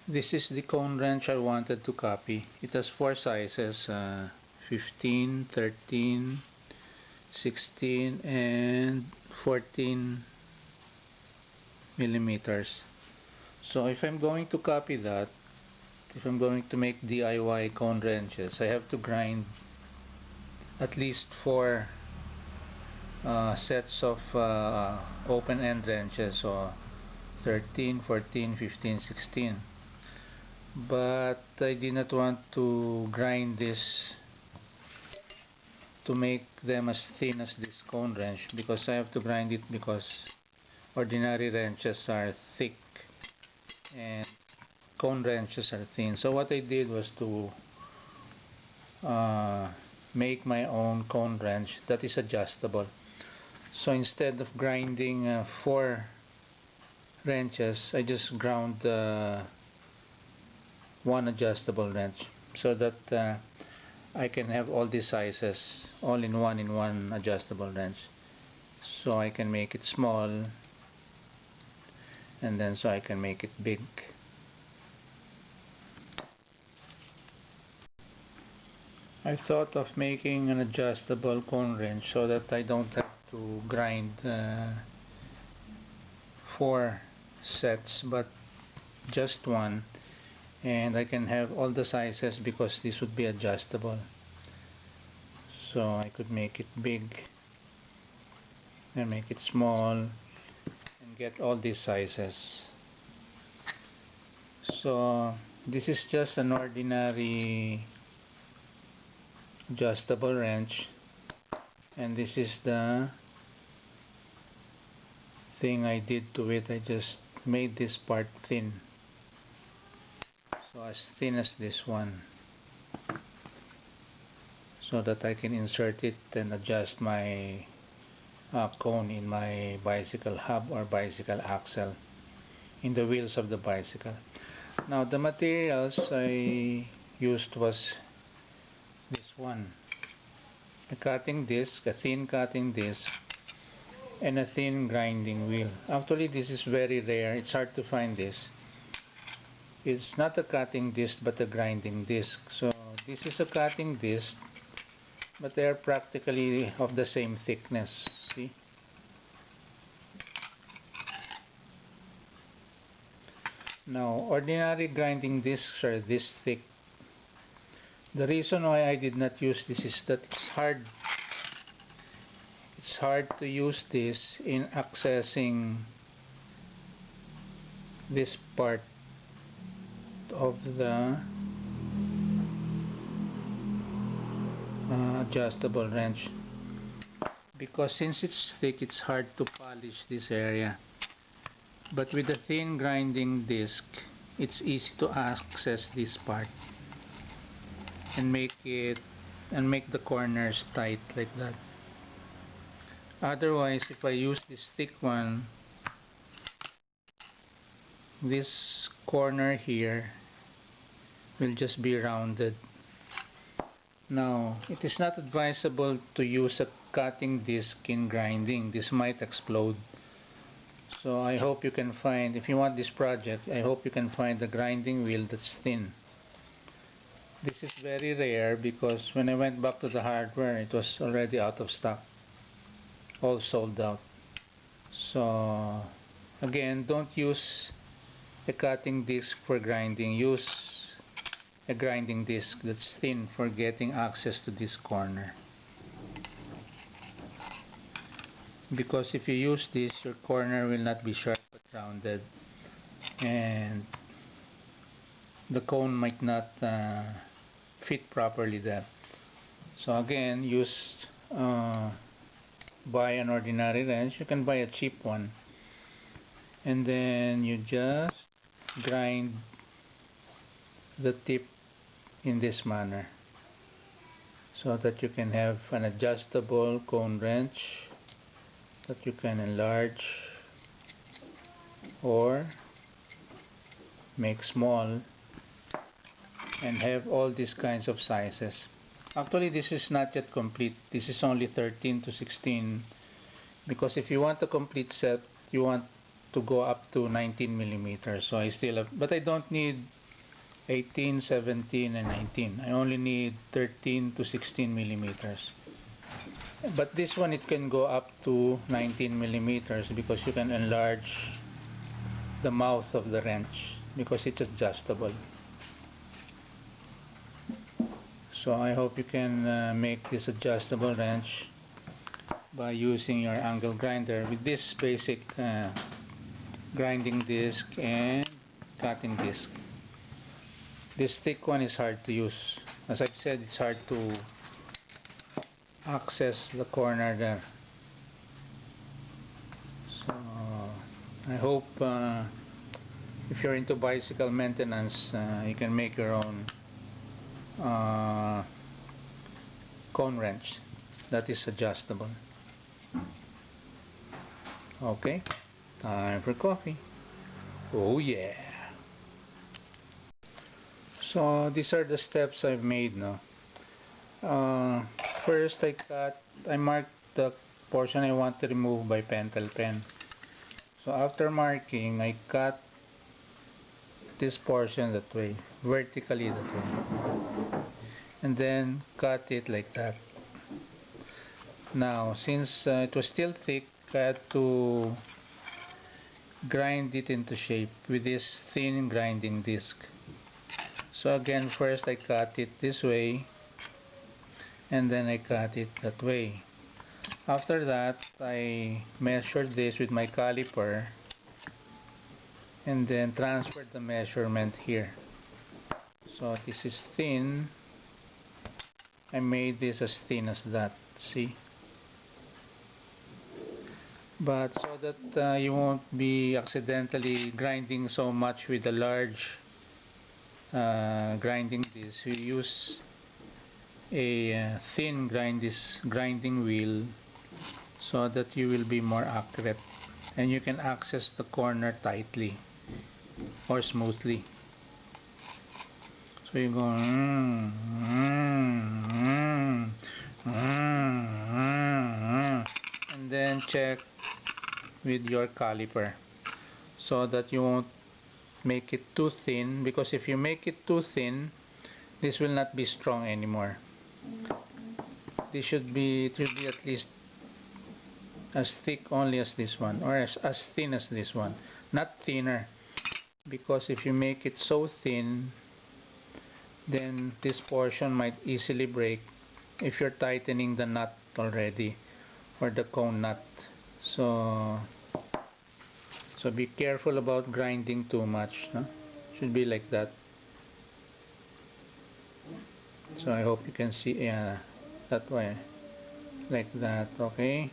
This is the cone wrench I wanted to copy. It has four sizes, 15, 13, 16 and 14 millimeters. So if I'm going to copy that, if I'm going to make DIY cone wrenches, I have to grind at least four sets of open end wrenches, so 13, 14, 15, 16. But I did not want to grind this to make them as thin as this cone wrench, because I have to grind it because ordinary wrenches are thick and cone wrenches are thin. So what I did was to uh, make my own cone wrench that is adjustable. So instead of grinding four wrenches, I just ground one adjustable wrench so that I can have all these sizes all in one adjustable wrench. So I can make it small, and then so I can make it big. I thought of making an adjustable cone wrench so that I don't have to grind four sets but just one, and I can have all the sizes because this would be adjustable. So I could make it big and make it small and get all these sizes. So this is just an ordinary adjustable wrench, and this is the thing I did to it. I just made this part thin, so as thin as this one, so that I can insert it and adjust my cone in my bicycle hub or bicycle axle in the wheels of the bicycle. Now the materials I used was this one, a cutting disc, a thin cutting disc, and a thin grinding wheel. Actually this is very rare, it's hard to find this. It's not a cutting disc but a grinding disc. So this is a cutting disc, but they are practically of the same thickness. See? Now ordinary grinding discs are this thick. The reason why I did not use this is that it's hard to use this in accessing this part of the adjustable wrench, because since it's thick it's hard to polish this area. But with a thin grinding disc it's easy to access this part and make the corners tight like that. Otherwise, if I use this thick one, this corner here will just be rounded. Now, it is not advisable to use a cutting disc in grinding. This might explode. So I hope you can find, if you want this project, I hope you can find a grinding wheel that's thin. This is very rare because when I went back to the hardware, it was already out of stock, all sold out. So again, don't use a cutting disc for grinding. Use a grinding disc that's thin for getting access to this corner. Because if you use this, your corner will not be sharp but rounded, and the cone might not fit properly there. So again, buy an ordinary wrench. You can buy a cheap one, and then you just grind the tip in this manner so that you can have an adjustable cone wrench that you can enlarge or make small and have all these kinds of sizes. Actually, this is not yet complete. This is only 13 to 16, because if you want a complete set, you want to go up to 19 millimeters. So I still have, but I don't need 18, 17, and 19. I only need 13 to 16 millimeters. But this one, it can go up to 19 millimeters because you can enlarge the mouth of the wrench because it's adjustable. So I hope you can make this adjustable wrench by using your angle grinder with this basic grinding disc and cutting disc. This thick one is hard to use. As I've said, it's hard to access the corner there. So I hope if you're into bicycle maintenance, you can make your own cone wrench that is adjustable. Okay, time for coffee. Oh yeah. So these are the steps I've made now. First I marked the portion I want to remove by pentel pen. So after marking, I cut this portion that way, vertically that way, and then cut it like that. Now since it was still thick, I had to grind it into shape with this thin grinding disc. So again, first I cut it this way and then I cut it that way. After that, I measured this with my caliper and then transferred the measurement here. So this is thin. I made this as thin as that, see? But so that you won't be accidentally grinding so much with a large grinding disc, you use a thin grinding wheel so that you will be more accurate and you can access the corner tightly or smoothly. So you go and then check with your caliper so that you won't make it too thin, because if you make it too thin, this will not be strong anymore. It should be at least as thick only as this one, or as thin as this one, not thinner, because if you make it so thin, then this portion might easily break if you're tightening the nut already, or the cone nut. So be careful about grinding too much, huh? Should be like that. So I hope you can see, yeah, that way, like that. Okay.